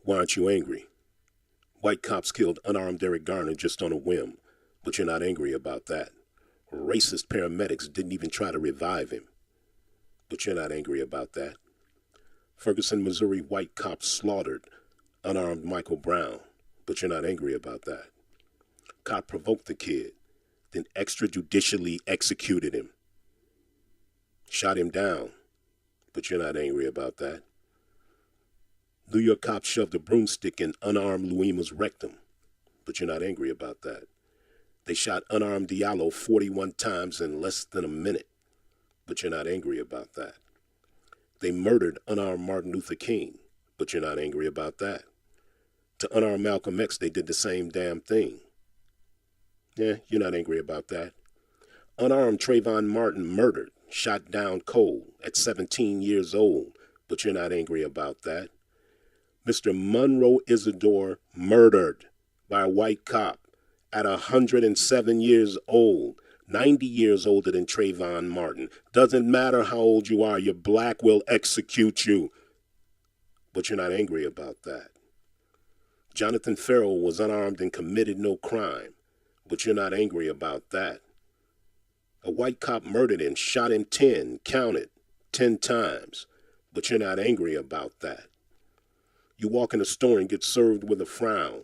Why aren't you angry? White cops killed unarmed Eric Garner just on a whim, but you're not angry about that. Racist paramedics didn't even try to revive him, but you're not angry about that. Ferguson, Missouri white cops slaughtered unarmed Michael Brown, but you're not angry about that. Cop provoked the kid, then extrajudicially executed him. Shot him down, but you're not angry about that. New York cops shoved a broomstick in unarmed Luima's rectum, but you're not angry about that. They shot unarmed Diallo 41 times in less than a minute, but you're not angry about that. They murdered unarmed Martin Luther King, but you're not angry about that. To unarmed Malcolm X, they did the same damn thing. Yeah, you're not angry about that. Unarmed Trayvon Martin murdered, shot down cold at 17 years old, but you're not angry about that. Mr. Monroe Isidore murdered by a white cop at 107 years old, 90 years older than Trayvon Martin. Doesn't matter how old you are, you're black, will execute you. But you're not angry about that. Jonathan Ferrell was unarmed and committed no crime, but you're not angry about that. A white cop murdered him, shot him 10 times, but you're not angry about that. You walk in a store and get served with a frown.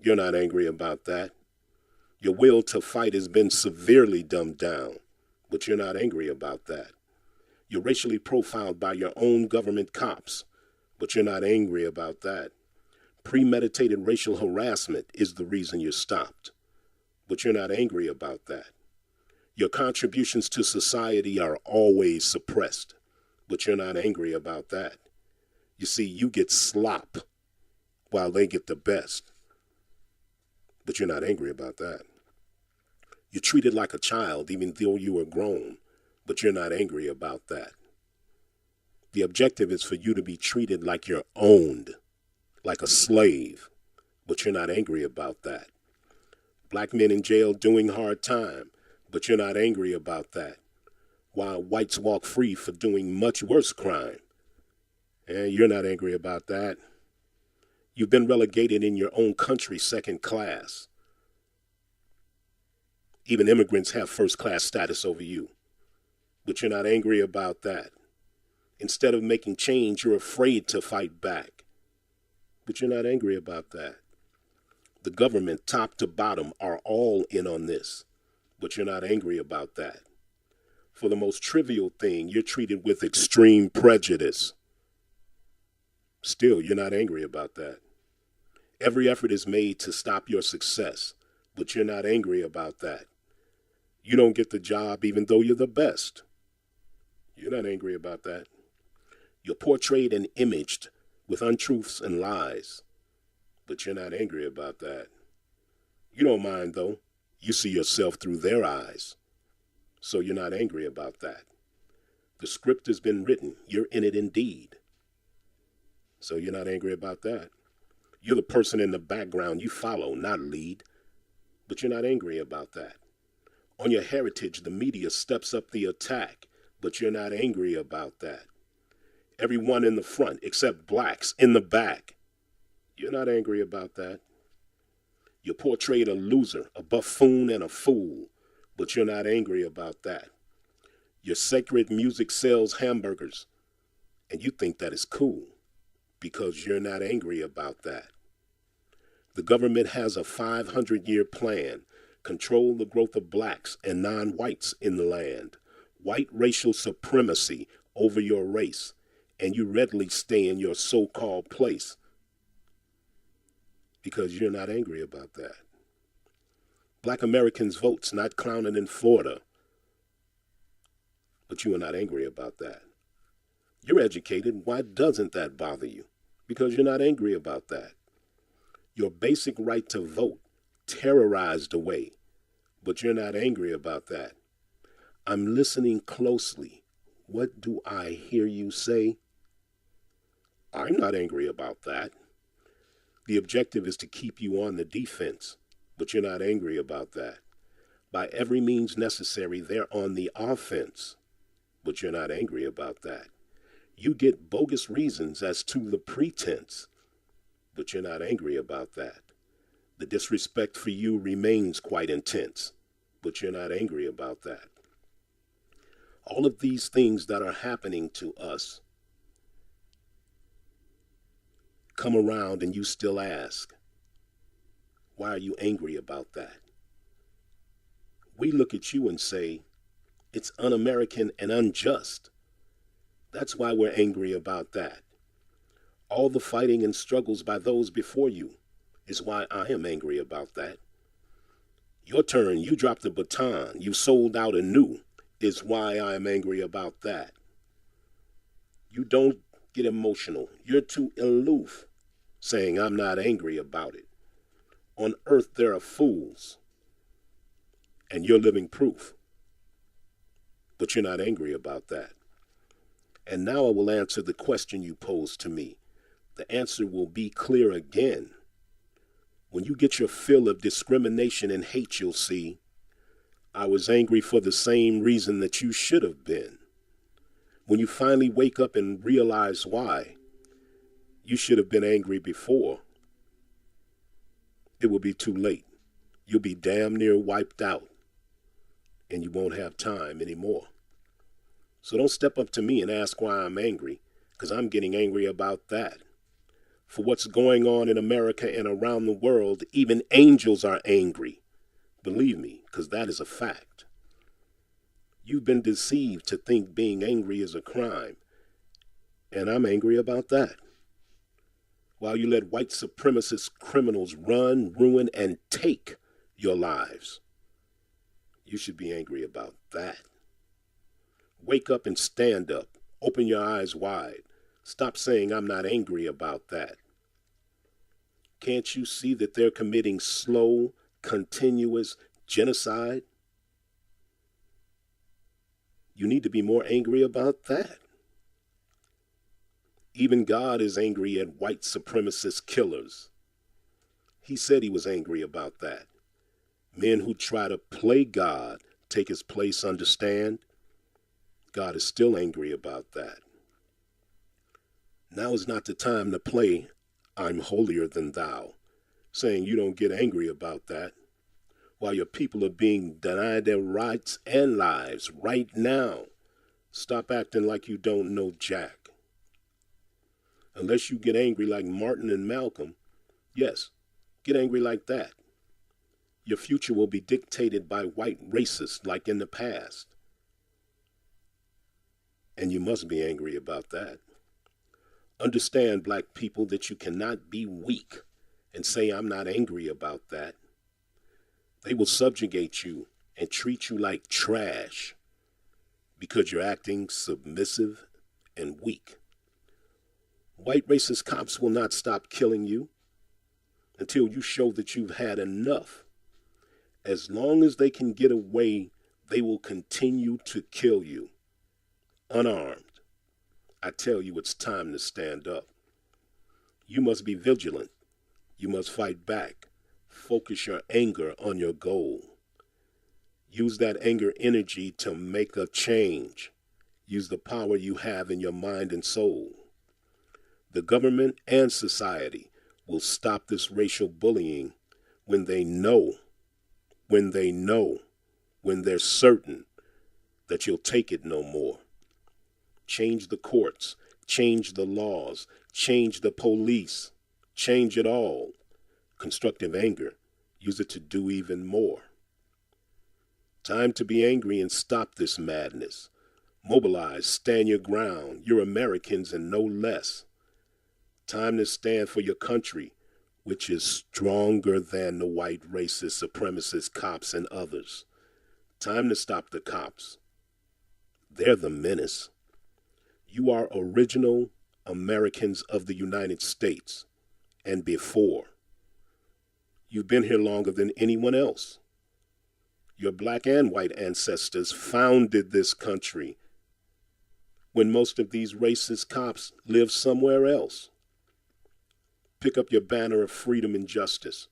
You're not angry about that. Your will to fight has been severely dumbed down, but you're not angry about that. You're racially profiled by your own government cops, but you're not angry about that. Premeditated racial harassment is the reason you're stopped, but you're not angry about that. Your contributions to society are always suppressed, but you're not angry about that. You see, you get slop while they get the best, but you're not angry about that. You're treated like a child even though you are grown, but you're not angry about that. The objective is for you to be treated like you're owned, like a slave, but you're not angry about that. Black men in jail doing hard time, but you're not angry about that. While whites walk free for doing much worse crime, and you're not angry about that. You've been relegated in your own country second class. Even immigrants have first class status over you, but you're not angry about that. Instead of making change, you're afraid to fight back, but you're not angry about that. The government, top to bottom, are all in on this, but you're not angry about that. For the most trivial thing, you're treated with extreme prejudice. Still, you're not angry about that. Every effort is made to stop your success, but you're not angry about that. You don't get the job even though you're the best. You're not angry about that. You're portrayed and imaged with untruths and lies, but you're not angry about that. You don't mind, though. You see yourself through their eyes, so you're not angry about that. The script has been written. You're in it indeed. So you're not angry about that. You're the person in the background you follow, not lead. But you're not angry about that. On your heritage, the media steps up the attack, but you're not angry about that. Everyone in the front except blacks in the back. You're not angry about that. You're portrayed a loser, a buffoon, and a fool, but you're not angry about that. Your sacred music sells hamburgers, and you think that is cool, because you're not angry about that. The government has a 500-year plan, control the growth of blacks and non-whites in the land, white racial supremacy over your race, and you readily stay in your so-called place because you're not angry about that. Black Americans' votes not counted in Florida, but you are not angry about that. You're educated. Why doesn't that bother you? Because you're not angry about that. Your basic right to vote terrorized away, but you're not angry about that. I'm listening closely. What do I hear you say? I'm not angry about that. The objective is to keep you on the defense, but you're not angry about that. By every means necessary, they're on the offense, but you're not angry about that. You get bogus reasons as to the pretense, but you're not angry about that. The disrespect for you remains quite intense, but you're not angry about that. All of these things that are happening to us come around and you still ask, why are you angry about that? We look at you and say, it's un-American and unjust. That's why we're angry about that. All the fighting and struggles by those before you is why I am angry about that. Your turn, you dropped the baton, you sold out anew, is why I am angry about that. You don't get emotional. You're too aloof, saying I'm not angry about it. On earth there are fools, and you're living proof. But you're not angry about that. And now I will answer the question you posed to me. The answer will be clear again. When you get your fill of discrimination and hate, you'll see, I was angry for the same reason that you should have been. When you finally wake up and realize why, you should have been angry before. It will be too late. You'll be damn near wiped out, and you won't have time anymore. So don't step up to me and ask why I'm angry, because I'm getting angry about that. For what's going on in America and around the world, even angels are angry. Believe me, because that is a fact. You've been deceived to think being angry is a crime, and I'm angry about that. While you let white supremacist criminals run, ruin, and take your lives, you should be angry about that. Wake up and stand up. Open your eyes wide. Stop saying I'm not angry about that. Can't you see that they're committing slow, continuous genocide? You need to be more angry about that. Even God is angry at white supremacist killers. He said he was angry about that. Men who try to play God take his place, understand? God is still angry about that. Now is not the time to play I'm holier than thou, saying you don't get angry about that, while your people are being denied their rights and lives right now. Stop acting like you don't know Jack. Unless you get angry like Martin and Malcolm, yes, get angry like that. Your future will be dictated by white racists like in the past. And you must be angry about that. Understand, black people, that you cannot be weak and say I'm not angry about that. They will subjugate you and treat you like trash because you're acting submissive and weak. White racist cops will not stop killing you until you show that you've had enough. As long as they can get away, they will continue to kill you, unarmed. I tell you, it's time to stand up. You must be vigilant. You must fight back. Focus your anger on your goal. Use that anger energy to make a change. Use the power you have in your mind and soul. The government and society will stop this racial bullying when they're certain that you'll take it no more. Change the courts, change the laws, change the police, change it all. Constructive anger, use it to do even more. Time to be angry and stop this madness. Mobilize, stand your ground. You're Americans and no less. Time to stand for your country, which is stronger than the white racist, supremacist cops and others. Time to stop the cops. They're the menace. You are original Americans of the United States and before. You've been here longer than anyone else. Your black and white ancestors founded this country when most of these racist cops live somewhere else. Pick up your banner of freedom and justice,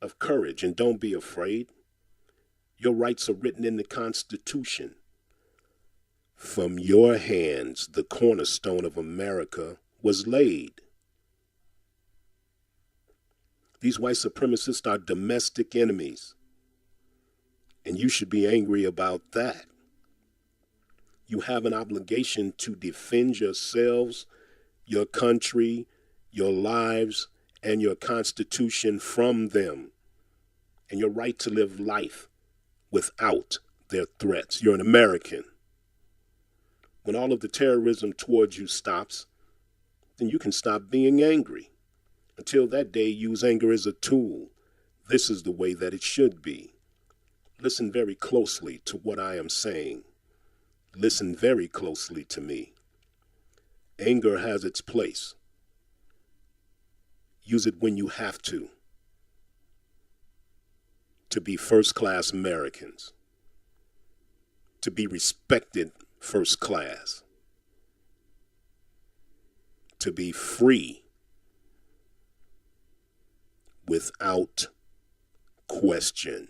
of courage, and don't be afraid. Your rights are written in the Constitution. From your hands, the cornerstone of America was laid. These white supremacists are domestic enemies. And you should be angry about that. You have an obligation to defend yourselves, your country, your lives, and your Constitution from them. And your right to live life without their threats. You're an American. When all of the terrorism towards you stops, then you can stop being angry. Until that day, use anger as a tool. This is the way that it should be. Listen very closely to what I am saying. Listen very closely to me. Anger has its place. Use it when you have to be first-class Americans, to be respected first class, to be free without question.